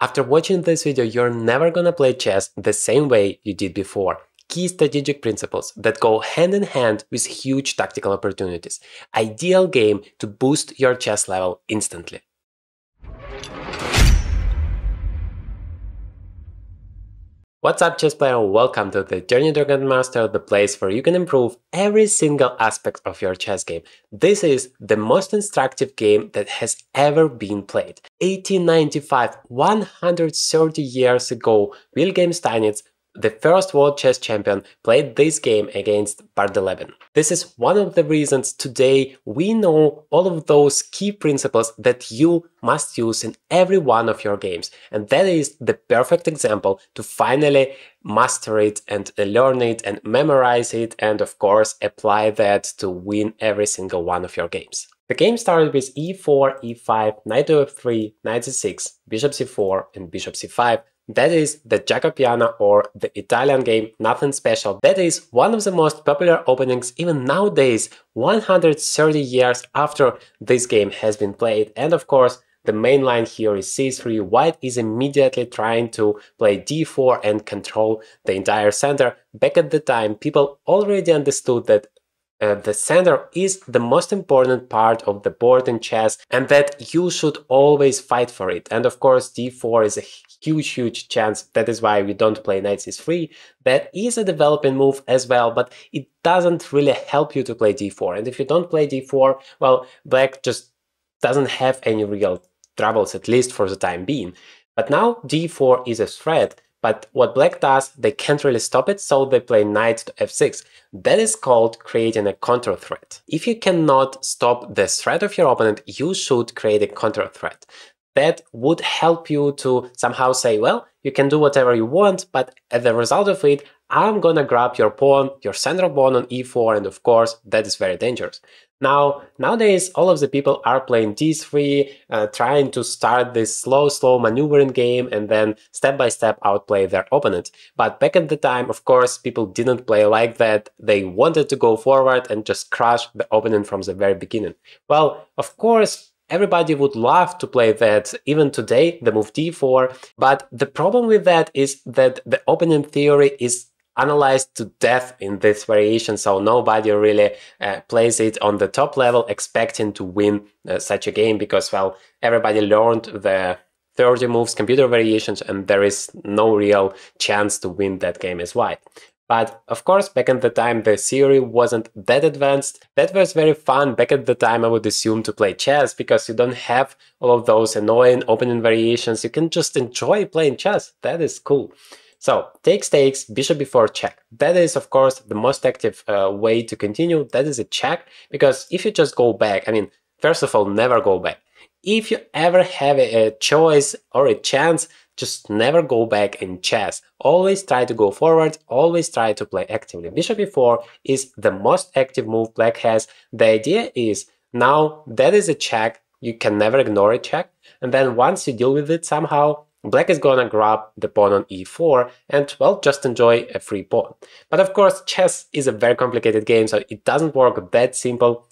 After watching this video, you're never gonna play chess the same way you did before. Key strategic principles that go hand in hand with huge tactical opportunities. Ideal game to boost your chess level instantly. What's up, chess player? Welcome to the Journey to Grandmaster, the place where you can improve every single aspect of your chess game. This is the most instructive game that has ever been played. 1895, 130 years ago, Wilhelm Steinitz, the first world chess champion, played this game against Bardeleben. This is one of the reasons today we know all of those key principles that you must use in every one of your games. And that is the perfect example to finally master it and learn it and memorize it and of course apply that to win every single one of your games. The game started with e4, e5, knight to f3, knight c6, bishop c4 and bishop c5. That is the Giuoco or the Italian game, nothing special. That is one of the most popular openings even nowadays, 130 years after this game has been played. And of course, the main line here is c3. White is immediately trying to play d4 and control the entire center. Back at the time, people already understood that the center is the most important part of the board in chess and that you should always fight for it. And of course, d4 is a huge chance. That is why we don't play knight c3. That is a developing move as well, but it doesn't really help you to play d4. And if you don't play d4, well, black just doesn't have any real troubles, at least for the time being. But now d4 is a threat. But what black does, they can't really stop it, so they play knight to f6. That is called creating a counter threat. If you cannot stop the threat of your opponent, you should create a counter threat. That would help you to somehow say, well, you can do whatever you want, but as a result of it, I'm gonna grab your pawn, your central pawn on e4, and of course, that is very dangerous. Now, nowadays, all of the people are playing d3, trying to start this slow maneuvering game and then step by step outplay their opponent. But back at the time, of course, people didn't play like that. They wanted to go forward and just crush the opponent from the very beginning. Well, of course, everybody would love to play that even today, the move d4, but the problem with that is that the opening theory is analyzed to death in this variation, so nobody really plays it on the top level expecting to win such a game because, well, everybody learned the 30 moves computer variations and there is no real chance to win that game as white. But of course, back at the time, the theory wasn't that advanced. That was very fun. Back at the time, I would assume to play chess because you don't have all of those annoying opening variations. You can just enjoy playing chess. That is cool. So, takes, bishop before check. That is, of course, the most active way to continue. That is a check, because if you just go back, I mean, first of all, never go back. If you ever have a choice or a chance, just never go back in chess. Always try to go forward, always try to play actively. Bishop e4 is the most active move black has. The idea is, now that is a check, you can never ignore a check, and then once you deal with it somehow, black is gonna grab the pawn on e4 and, well, just enjoy a free pawn. But of course, chess is a very complicated game, so it doesn't work that simple.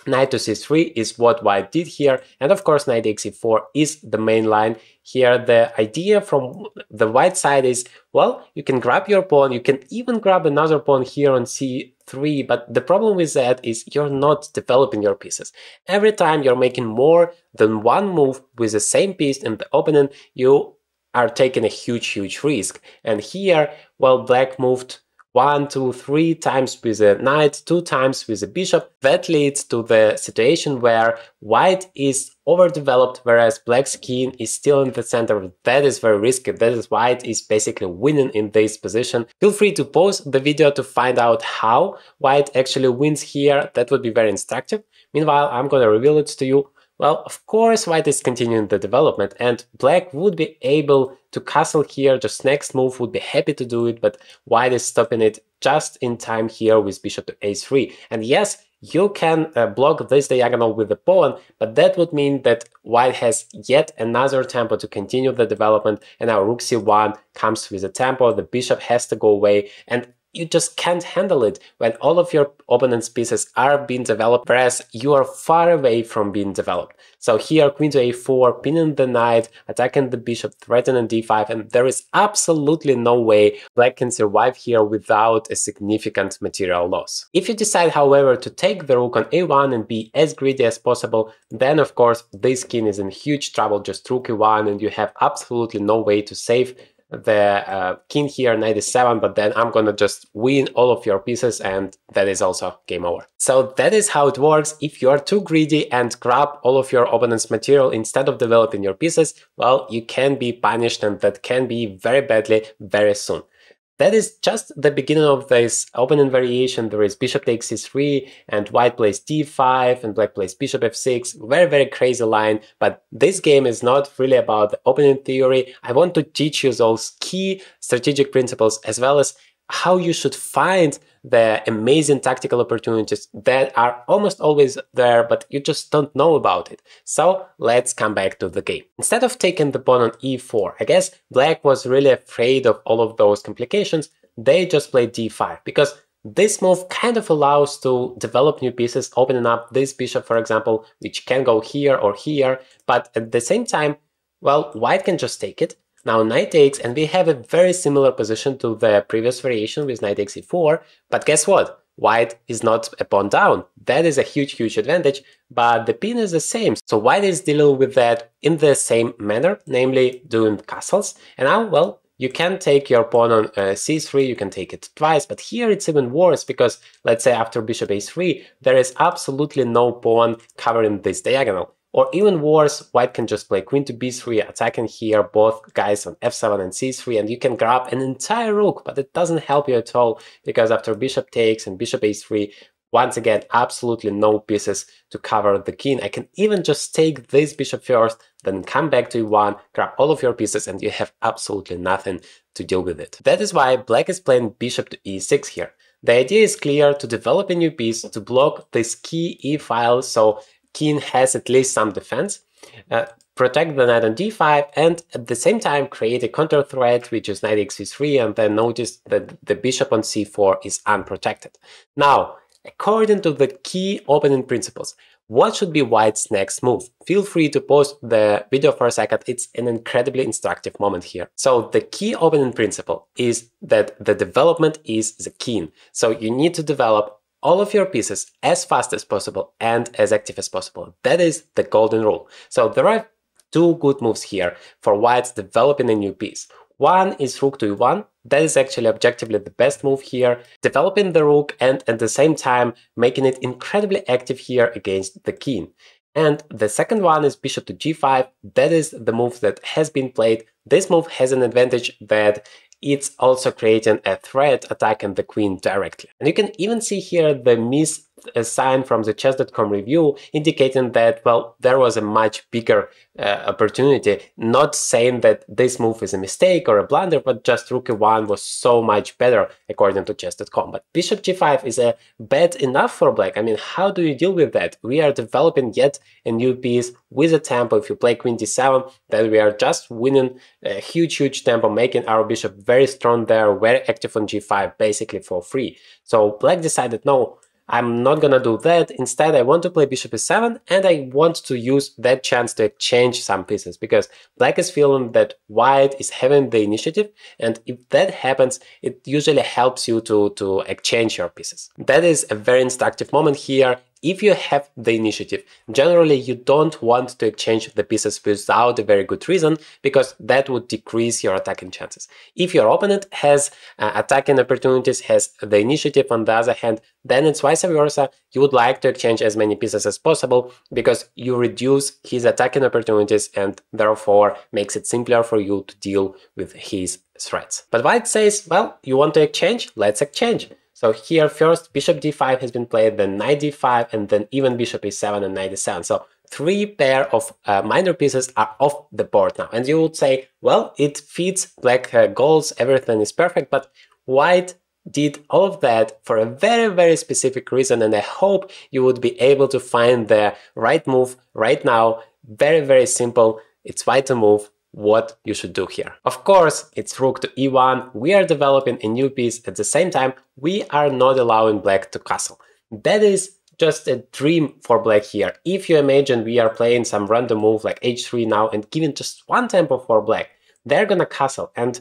Knight to c3 is what white did here, and of course knight takes e4 is the main line. Here the idea from the white side is, well, you can grab your pawn, you can even grab another pawn here on c3, but the problem with that is you're not developing your pieces. Every time you're making more than one move with the same piece in the opponent, you are taking a huge risk. And here, well, black moved 1, 2, 3 times with a knight, 2 times with a bishop. That leads to the situation where white is overdeveloped, whereas black's king is still in the center. That is very risky. That is white is basically winning in this position. Feel free to pause the video to find out how white actually wins here. That would be very instructive. Meanwhile, I'm gonna reveal it to you. Well, of course, white is continuing the development, and black would be able to castle here. Just next move would be happy to do it, but white is stopping it just in time here with bishop to a3. And yes, you can block this diagonal with the pawn, but that would mean that white has yet another tempo to continue the development, and now rook c1 comes with a tempo, the bishop has to go away, and you just can't handle it when all of your opponent's pieces are being developed, whereas you are far away from being developed. So here, queen to a4, pinning the knight, attacking the bishop, threatening d5, and there is absolutely no way black can survive here without a significant material loss. If you decide, however, to take the rook on a1 and be as greedy as possible, then of course this king is in huge trouble, just rook e1, and you have absolutely no way to save the king here, knight e7, but then I'm gonna just win all of your pieces, and that is also game over. So that is how it works. If you are too greedy and grab all of your opponent's material instead of developing your pieces, well, you can be punished, and that can be very badly very soon. That is just the beginning of this opening variation. There is bishop takes c3, and white plays d5, and black plays bishop f6. Very crazy line, but this game is not really about the opening theory. I want to teach you those key strategic principles, as well as how you should find the amazing tactical opportunities that are almost always there, but you just don't know about it. So let's come back to the game. Instead of taking the pawn on e4, I guess black was really afraid of all of those complications. They just played d5, because this move kind of allows to develop new pieces, opening up this bishop, for example, which can go here or here, but at the same time, well, white can just take it. Now knight takes, and we have a very similar position to the previous variation with knight takes e4, but guess what? White is not a pawn down. That is a huge advantage, but the pin is the same. So white is dealing with that in the same manner, namely doing castles. And now, well, you can take your pawn on c3, you can take it twice, but here it's even worse, because let's say after bishop a3, there is absolutely no pawn covering this diagonal. Or even worse, white can just play queen to b3, attacking here both guys on f7 and c3, and you can grab an entire rook, but it doesn't help you at all, because after bishop takes and bishop a3, once again, absolutely no pieces to cover the king. I can even just take this bishop first, then come back to e1, grab all of your pieces, and you have absolutely nothing to deal with it. That is why black is playing bishop to e6 here. The idea is clear: to develop a new piece, to block this key e file, so king has at least some defense, protect the knight on d5, and at the same time create a counter threat, which is knight takes c3, and then notice that the bishop on c4 is unprotected. Now, according to the key opening principles, what should be white's next move? Feel free to pause the video for a second. It's an incredibly instructive moment here. So the key opening principle is that the development is the king. So you need to develop all of your pieces as fast as possible and as active as possible. That is the golden rule. So there are two good moves here for whites developing a new piece. One is rook to e1. That is actually objectively the best move here, developing the rook and at the same time making it incredibly active here against the king. And the second one is bishop to g5. That is the move that has been played. This move has an advantage that it's also creating a threat attacking the queen directly. And you can even see here the miss sign from the chess.com review indicating that, well, there was a much bigger opportunity, not saying that this move is a mistake or a blunder, but just rook e1 was so much better according to chess.com. But bishop g5 is a bad enough for black. I mean, how do you deal with that? We are developing yet a new piece with a tempo. If you play queen d7, then we are just winning a huge tempo, making our bishop very strong there, very active on g5, basically for free. So black decided, no, I'm not gonna do that. Instead, I want to play bishop e7, and I want to use that chance to exchange some pieces, because black is feeling that white is having the initiative, and if that happens, it usually helps you to exchange your pieces. That is a very instructive moment here. If you have the initiative, generally you don't want to exchange the pieces without a very good reason, because that would decrease your attacking chances. If your opponent has attacking opportunities, has the initiative on the other hand, then it's vice versa. You would like to exchange as many pieces as possible, because you reduce his attacking opportunities and therefore makes it simpler for you to deal with his threats. But white says, well, you want to exchange? Let's exchange. So here first bishop d5 has been played, then knight d5, and then even bishop e7 and knight e7. So three pair of minor pieces are off the board now. And you would say, well, it fits black goals, everything is perfect, but white did all of that for a very specific reason, and I hope you would be able to find the right move right now. Very simple. It's white to move. what you should do here. Of course, it's rook to e1. We are developing a new piece. At the same time, we are not allowing black to castle. That is just a dream for black here. If you imagine we are playing some random move like h3 now and giving just one tempo for black, they're gonna castle, and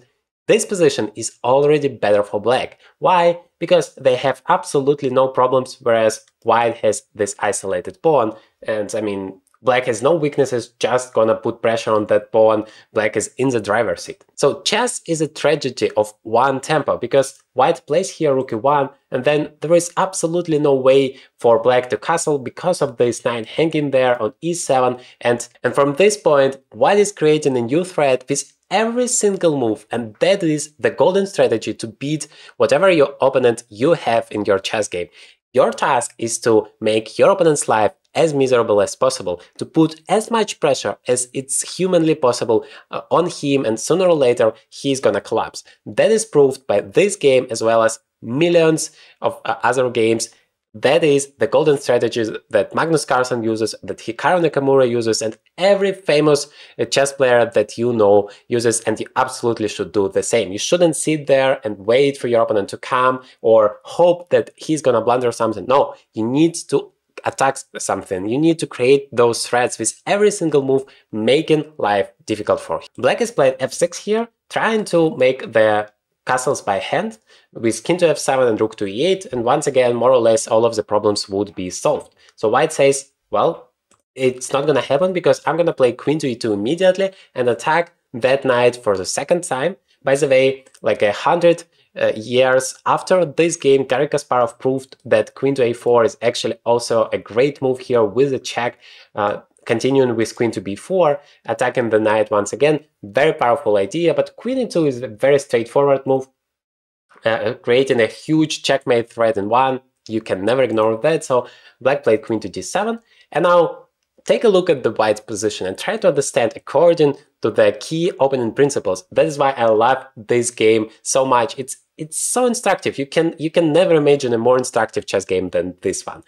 this position is already better for black. Why? Because they have absolutely no problems, whereas white has this isolated pawn, and I mean, black has no weaknesses, just gonna put pressure on that pawn. Black is in the driver's seat. So chess is a tragedy of one tempo, because white plays here rook e1, and then there is absolutely no way for black to castle because of this knight hanging there on e7, and from this point, white is creating a new threat with every single move, and that is the golden strategy to beat whatever your opponent you have in your chess game. Your task is to make your opponent's life as miserable as possible, to put as much pressure as it's humanly possible on him, and sooner or later he's gonna collapse. That is proved by this game as well as millions of other games. That is the golden strategies that Magnus Carlsen uses, that Hikaru Nakamura uses, and every famous chess player that you know uses, and you absolutely should do the same. You shouldn't sit there and wait for your opponent to come or hope that he's gonna blunder something. No, you need to attack something. You need to create those threats with every single move, making life difficult for him. Black is playing f6 here, trying to make the castles by hand with king to f7 and rook to e8, and once again, more or less, all of the problems would be solved. So white says, well, it's not gonna happen because I'm gonna play queen to e2 immediately and attack that knight for the second time. By the way, like 100 years after this game, Garry Kasparov proved that queen to a4 is actually also a great move here with the check, continuing with queen to b4, attacking the knight once again. Very powerful idea, but queen e2 is a very straightforward move, creating a huge checkmate threat in one. You can never ignore that. So black played queen to d7, and now take a look at the white position and try to understand according to the key opening principles. That is why I love this game so much. It's so instructive. You can never imagine a more instructive chess game than this one.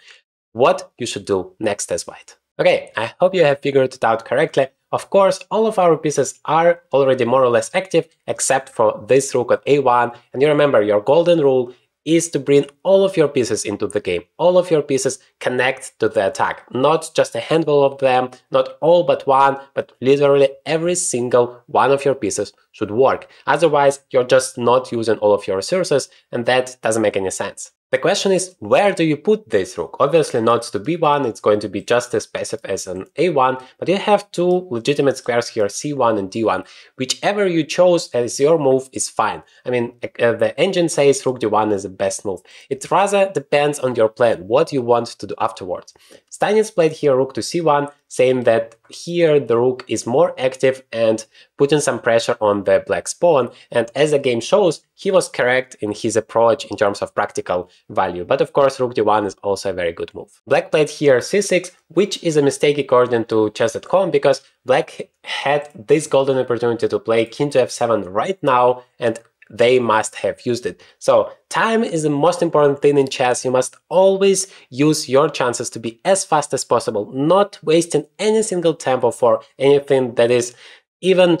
What you should do next as white. Okay, I hope you have figured it out correctly. Of course, all of our pieces are already more or less active, except for this rook at a1. And you remember, your golden rule is to bring all of your pieces into the game. All of your pieces connect to the attack. Not just a handful of them, not all but one, but literally every single one of your pieces should work. Otherwise, you're just not using all of your resources, and that doesn't make any sense. The question is, where do you put this rook? Obviously not to b1, it's going to be just as passive as an a1, but you have two legitimate squares here, c1 and d1. Whichever you chose as your move is fine. I mean, the engine says rook d1 is the best move. It rather depends on your plan, what you want to do afterwards. Steinitz played here rook to c1, saying that here the rook is more active and putting some pressure on the black's pawn, and as the game shows, he was correct in his approach in terms of practical value. But of course, rook d1 is also a very good move. Black played here c6, which is a mistake according to chess.com, because black had this golden opportunity to play king to f7 right now, and they must have used it. So time is the most important thing in chess. You must always use your chances to be as fast as possible, not wasting any single tempo for anything that is even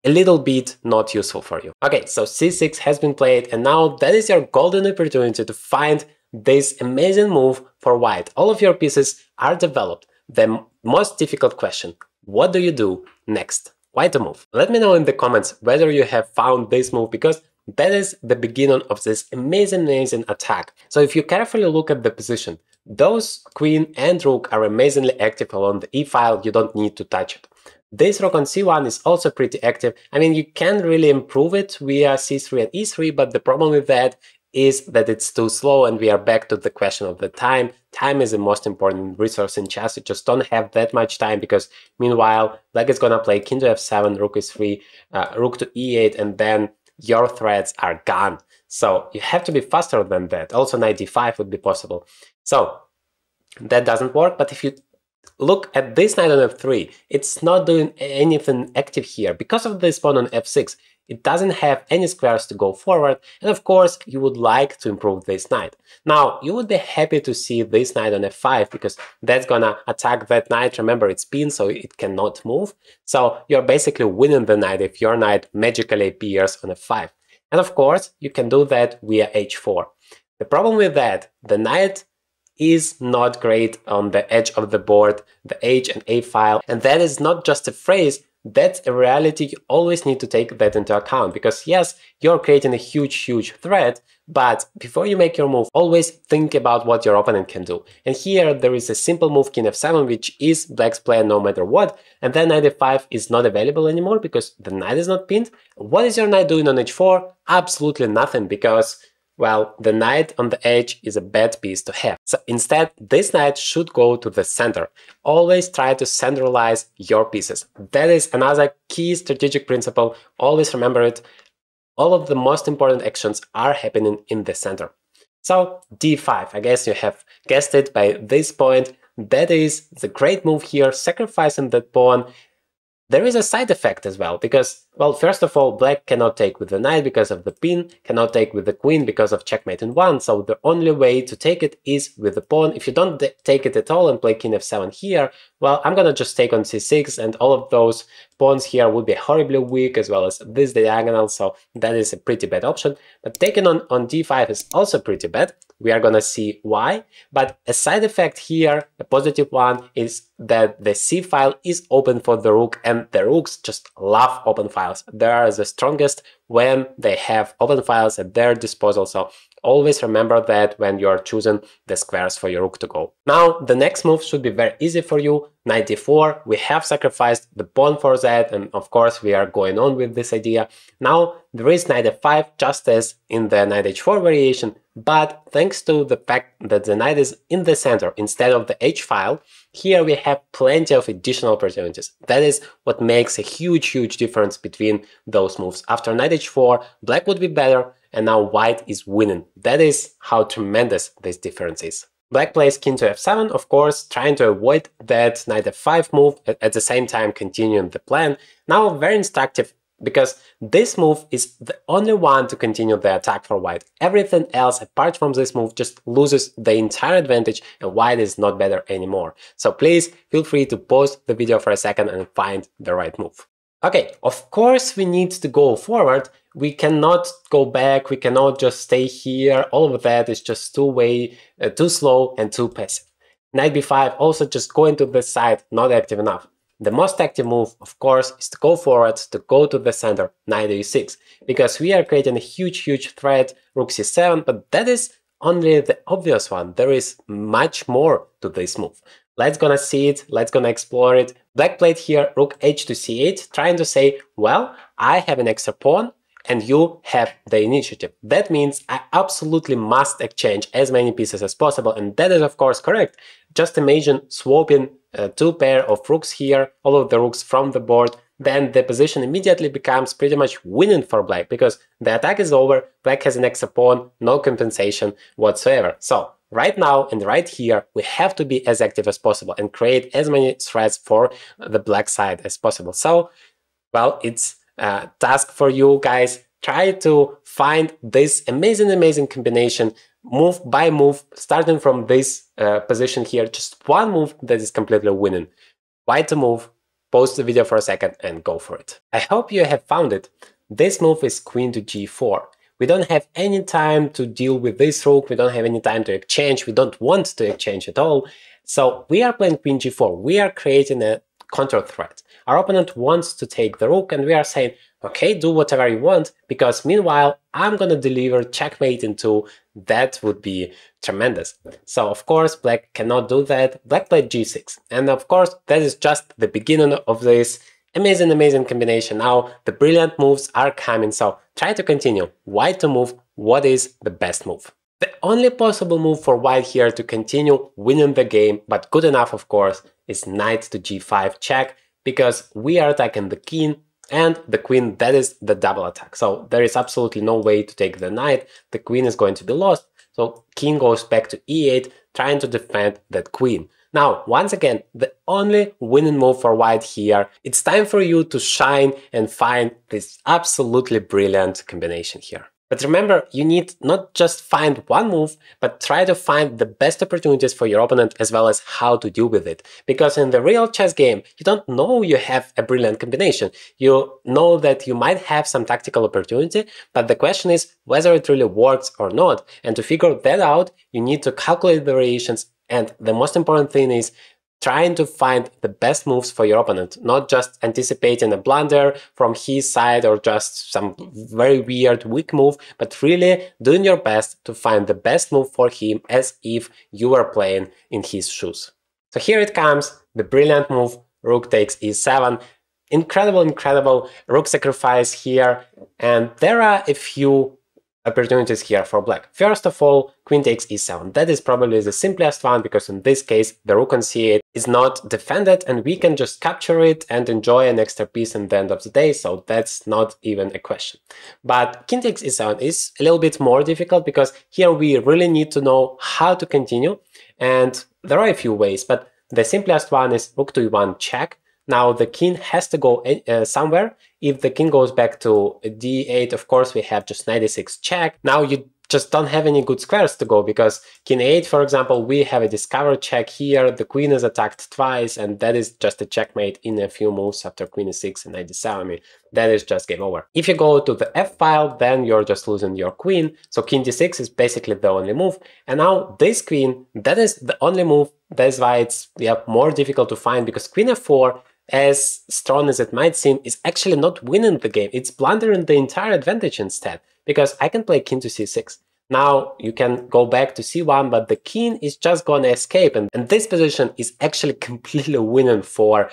a little bit not useful for you. Okay, so c6 has been played, and now that is your golden opportunity to find this amazing move for white. All of your pieces are developed. The most difficult question, what do you do next? White to move. Let me know in the comments whether you have found this move, because that is the beginning of this amazing attack. So if you carefully look at the position, those queen and rook are amazingly active along the e-file, you don't need to touch it. This rook on c1 is also pretty active. I mean, you can really improve it via c3 and e3, but the problem with that is that it's too slow, and we are back to the question of the time. Time is the most important resource in chess. You just don't have that much time, because meanwhile, black is gonna play king to f7, rook is free, rook to e8, and then your threats are gone. So you have to be faster than that. Also knight d5 would be possible. So that doesn't work, but if you look at this knight on f3. It's not doing anything active here. Because of this pawn on f6, it doesn't have any squares to go forward, and of course you would like to improve this knight. Now, you would be happy to see this knight on f5, because that's gonna attack that knight. Remember, it's pinned, so it cannot move. So you're basically winning the knight if your knight magically appears on f5. And of course, you can do that via h4. The problem with that, the knight is not great on the edge of the board, the h and a file, and that is not just a phrase, that's a reality. You always need to take that into account, because yes, you're creating a huge threat, but before you make your move, always think about what your opponent can do. And here there is a simple move king f7, which is black's plan no matter what, and then knight f5 is not available anymore because the knight is not pinned. What is your knight doing on h4? Absolutely nothing, because well, the knight on the edge is a bad piece to have. So instead, this knight should go to the center. Always try to centralize your pieces. That is another key strategic principle. Always remember it. All of the most important actions are happening in the center. So d5, I guess you have guessed it by this point. That is the great move here, sacrificing that pawn. There is a side effect as well, because, well, first of all, black cannot take with the knight because of the pin, cannot take with the queen because of checkmate in 1, so the only way to take it is with the pawn. If you don't take it at all and play king f7 here, well, I'm gonna just take on c6, and all of those pawns here would be horribly weak, as well as this diagonal, so that is a pretty bad option. But taking on d5 is also pretty bad. We are gonna see why, but a side effect here, a positive one, is that the c file is open for the rook, and the rooks just love open files. They are the strongest when they have open files at their disposal, so always remember that when you are choosing the squares for your rook to go. Now, the next move should be very easy for you. Knight d4, we have sacrificed the pawn for that, and of course we are going on with this idea. Now, there is knight f5, just as in the knight h4 variation, but thanks to the fact that the knight is in the center instead of the h file, here we have plenty of additional opportunities. That is what makes a huge difference between those moves. After knight h4, black would be better, and now white is winning. That is how tremendous this difference is. Black plays king to f7, of course, trying to avoid that knight f5 move, at the same time continuing the plan. Now, very instructive, because this move is the only one to continue the attack for white. Everything else apart from this move just loses the entire advantage, and white is not better anymore. So please feel free to pause the video for a second and find the right move. Okay, of course we need to go forward. We cannot go back, we cannot just stay here. All of that is just too slow and too passive. Knight b5 also just going to the side, not active enough. The most active move, of course, is to go forward, to go to the center, knight e6, because we are creating a huge threat, rook c7, but that is only the obvious one. There is much more to this move. Let's gonna see it, let's gonna explore it. Black played here rook h to c8, trying to say, well, I have an extra pawn, and you have the initiative. That means I absolutely must exchange as many pieces as possible, and that is of course correct. Just imagine swapping two pair of rooks here, all of the rooks from the board, then the position immediately becomes pretty much winning for black, because the attack is over, black has an extra pawn, no compensation whatsoever. So right now and right here, we have to be as active as possible and create as many threats for the black side as possible. So, well, it's task for you guys. Try to find this amazing combination, move by move, starting from this position here, just one move that is completely winning. White to move, pause the video for a second and go for it. I hope you have found it. This move is queen to g4. We don't have any time to deal with this rook, we don't have any time to exchange, we don't want to exchange at all. So we are playing queen g4, we are creating a counter threat. Our opponent wants to take the rook, and we are saying, okay, do whatever you want, because meanwhile, I'm gonna deliver checkmate in 2. That would be tremendous. So of course, black cannot do that. Black played g6. And of course, that is just the beginning of this amazing combination. Now, the brilliant moves are coming, so try to continue. White to move, what is the best move? The only possible move for white here to continue winning the game, but good enough of course, is knight to g5 check, because we are attacking the king and the queen. That is the double attack. So there is absolutely no way to take the knight. The queen is going to be lost. So king goes back to e8, trying to defend that queen. Now, once again, the only winning move for white here, it's time for you to shine and find this absolutely brilliant combination here. But remember, you need not just find one move, but try to find the best opportunities for your opponent as well as how to deal with it. Because in the real chess game, you don't know you have a brilliant combination. You know that you might have some tactical opportunity, but the question is whether it really works or not. And to figure that out, you need to calculate the variations. And the most important thing is trying to find the best moves for your opponent, not just anticipating a blunder from his side or just some very weird weak move, but really doing your best to find the best move for him as if you were playing in his shoes. So here it comes, the brilliant move, rook takes e7. Incredible rook sacrifice here, and there are a few opportunities here for black. First of all, queen takes e7. That is probably the simplest one because in this case the rook on c8 is not defended and we can just capture it and enjoy an extra piece in the end of the day, so that's not even a question. But king takes e7 is a little bit more difficult because here we really need to know how to continue, and there are a few ways, but the simplest one is rook to e1 check. Now the king has to go somewhere. If the king goes back to d8, of course we have just knight e6 check. Now you just don't have any good squares to go because king 8, for example, we have a discover check here, the queen is attacked twice, and that is just a checkmate in a few moves after queen e6 and knight d7. I mean, that is just game over. If you go to the f file, then you're just losing your queen, so king d6 is basically the only move. And now this queen, that is the only move. That's why it's more difficult to find, because queen f4, as strong as it might seem, is actually not winning the game. It's blundering the entire advantage instead, because I can play king to c6. Now you can go back to c1, but the king is just gonna escape, and this position is actually completely winning for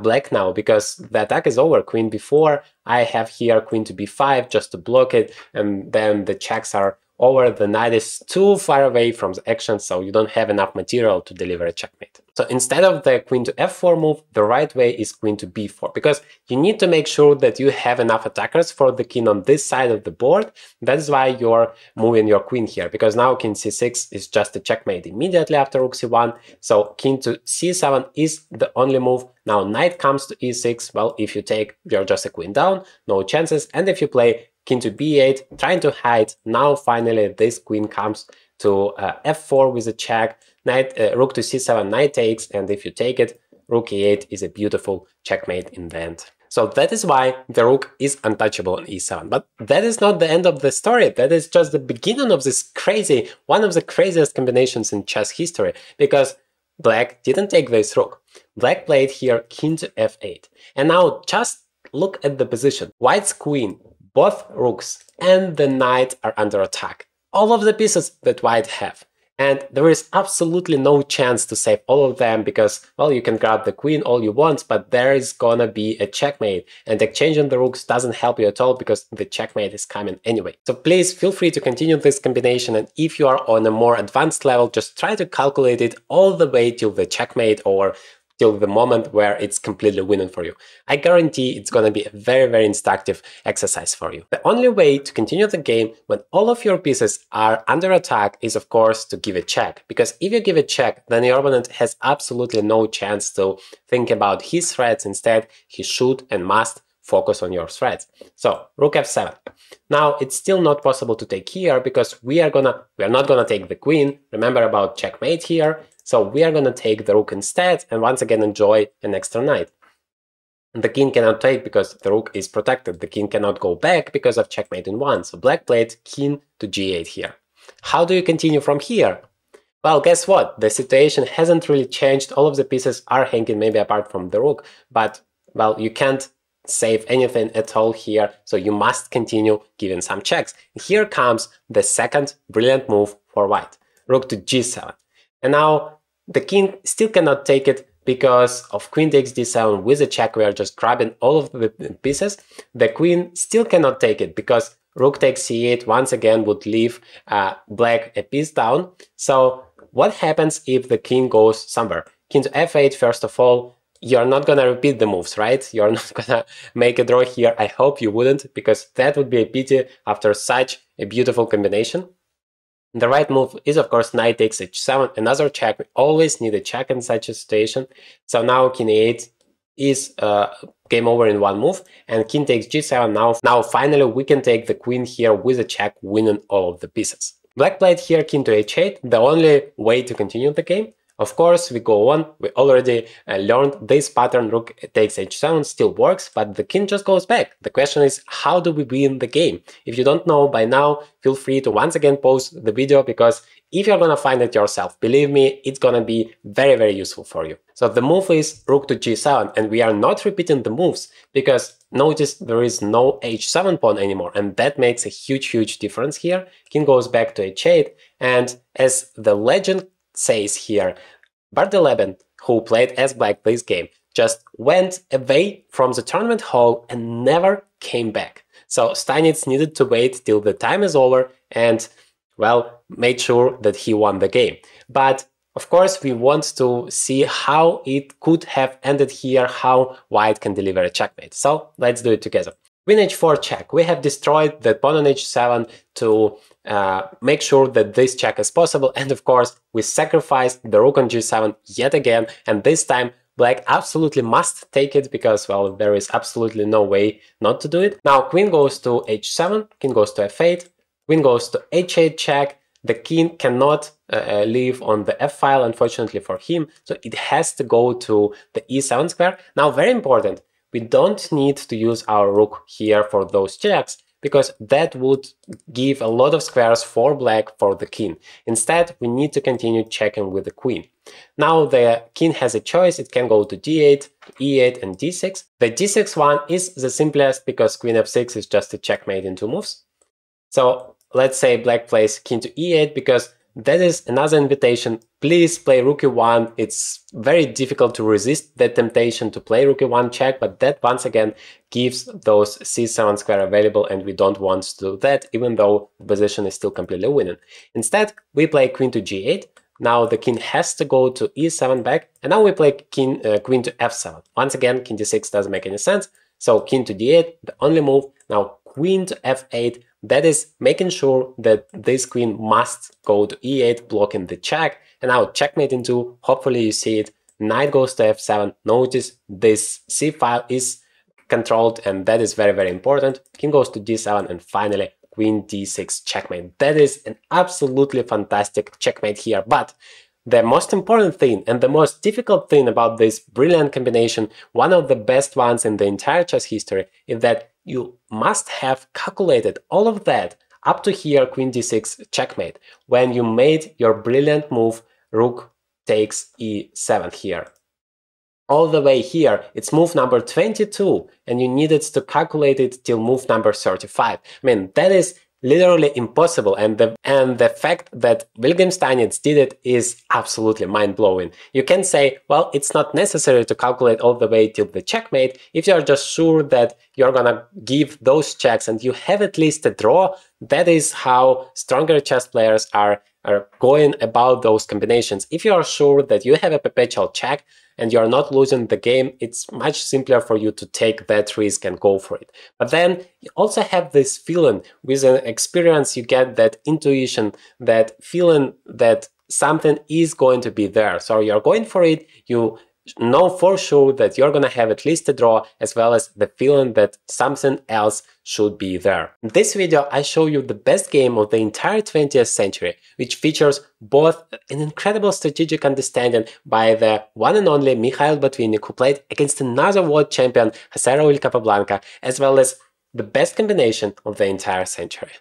black now, because the attack is over. Queen b4, I have here queen to b5 just to block it, and then the checks are over. The knight is too far away from the action, so you don't have enough material to deliver a checkmate. So instead of the queen to f4 move, the right way is queen to b4, because you need to make sure that you have enough attackers for the king on this side of the board. That's why you're moving your queen here, because now king c6 is just a checkmate immediately after rook c1, so king to c7 is the only move. Now knight comes to e6, well, if you take, you're just a queen down, no chances, and if you play king to b8, trying to hide, now finally this queen comes to f4 with a check, knight, rook to c7, knight takes, and if you take it, rook e8 is a beautiful checkmate in the end. So that is why the rook is untouchable on e7. But that is not the end of the story. That is just the beginning of this crazy, one of the craziest combinations in chess history, because black didn't take this rook. Black played here king to f8. And now just look at the position. White's queen, both rooks and the knight are under attack. All of the pieces that white have. And there is absolutely no chance to save all of them because, well, you can grab the queen all you want, but there is gonna be a checkmate. And exchanging the rooks doesn't help you at all because the checkmate is coming anyway. So please feel free to continue this combination, and if you are on a more advanced level, just try to calculate it all the way till the checkmate or till the moment where it's completely winning for you. I guarantee it's gonna be a very instructive exercise for you. The only way to continue the game when all of your pieces are under attack is, of course, to give a check. Because if you give a check, then your opponent has absolutely no chance to think about his threats. Instead, he should and must focus on your threats. So rook f7. Now it's still not possible to take here because we are not gonna take the queen. Remember about checkmate here. So we are gonna take the rook instead and once again enjoy an extra knight. The king cannot take because the rook is protected. The king cannot go back because of checkmate in 1. So black played king to g8 here. How do you continue from here? Well, guess what? The situation hasn't really changed. All of the pieces are hanging, maybe apart from the rook, but well, you can't save anything at all here, so you must continue giving some checks. Here comes the second brilliant move for white, rook to g7. And now the king still cannot take it because of queen takes d7 with a check. We are just grabbing all of the pieces. The queen still cannot take it because rook takes c8 once again would leave black a piece down. So what happens if the king goes somewhere? King to f8, first of all, you're not gonna repeat the moves, right? You're not gonna make a draw here. I hope you wouldn't, because that would be a pity after such a beautiful combination. The right move is of course knight takes h7, another check. We always need a check in such a situation. So now king e8 is game over in one move, and king takes g7. Now finally we can take the queen here with a check, winning all of the pieces. Black played here king to h8, the only way to continue the game. Of course, we go on. We already learned this pattern, rook takes h7 still works, but the king just goes back. The question is, how do we win the game? If you don't know by now, feel free to once again pause the video, because if you're gonna find it yourself, believe me, it's gonna be very, very useful for you. So the move is rook to g7, and we are not repeating the moves, because notice there is no h7 pawn anymore, and that makes a huge, huge difference here. King goes back to h8, and as the legend says here, Bardeleben, who played as black this game, just went away from the tournament hall and never came back. So Steinitz needed to wait till the time is over and, well, made sure that he won the game. But of course, we want to see how it could have ended here, how white can deliver a checkmate. So let's do it together. Queen h4 check. We have destroyed the pawn on h7 to make sure that this check is possible, and of course we sacrificed the rook on g7 yet again, and this time black absolutely must take it, because, well, there is absolutely no way not to do it. Now queen goes to h7, king goes to f8, queen goes to h8 check. The king cannot leave on the f file, unfortunately for him, so it has to go to the e7 square. Now, very important, we don't need to use our rook here for those checks, because that would give a lot of squares for black for the king. Instead, we need to continue checking with the queen. Now the king has a choice. It can go to d8, e8, and d6. The d6 one is the simplest, because queen f6 is just a checkmate in two moves. So let's say black plays king to e8, because that is another invitation. Please play rook e1. It's very difficult to resist the temptation to play rook e1 check, but that once again gives those c7 square available, and we don't want to do that, even though the position is still completely winning. Instead, we play queen to g8. Now the king has to go to e7 back, and now we play queen to f7. Once again, king d6 doesn't make any sense, so king to d8, the only move. Now queen to f8, that is making sure that this queen must go to e8, blocking the check. And now checkmate in two, hopefully you see it. Knight goes to f7. Notice this c file is controlled, and that is very, very important. King goes to d7, and finally queen d6 checkmate. That is an absolutely fantastic checkmate here. But the most important thing and the most difficult thing about this brilliant combination, one of the best ones in the entire chess history, is that you must have calculated all of that up to here, queen d6 checkmate, when you made your brilliant move rook takes e7 here. All the way here, it's move number 22, and you needed to calculate it till move number 35. I mean, that is literally impossible, and the fact that Wilhelm Steinitz did it is absolutely mind-blowing. You can say, well, it's not necessary to calculate all the way till the checkmate if you're just sure that you're gonna give those checks and you have at least a draw. That is how stronger chess players are going about those combinations. If you are sure that you have a perpetual check and you're not losing the game, it's much simpler for you to take that risk and go for it. But then you also have this feeling, with an experience you get that intuition, that feeling that something is going to be there. So you're going for it, you know for sure that you're gonna have at least a draw, as well as the feeling that something else should be there. In this video, I show you the best game of the entire 20th century, which features both an incredible strategic understanding by the one and only Mikhail Botvinnik, who played against another world champion, José Raúl Capablanca, as well as the best combination of the entire century.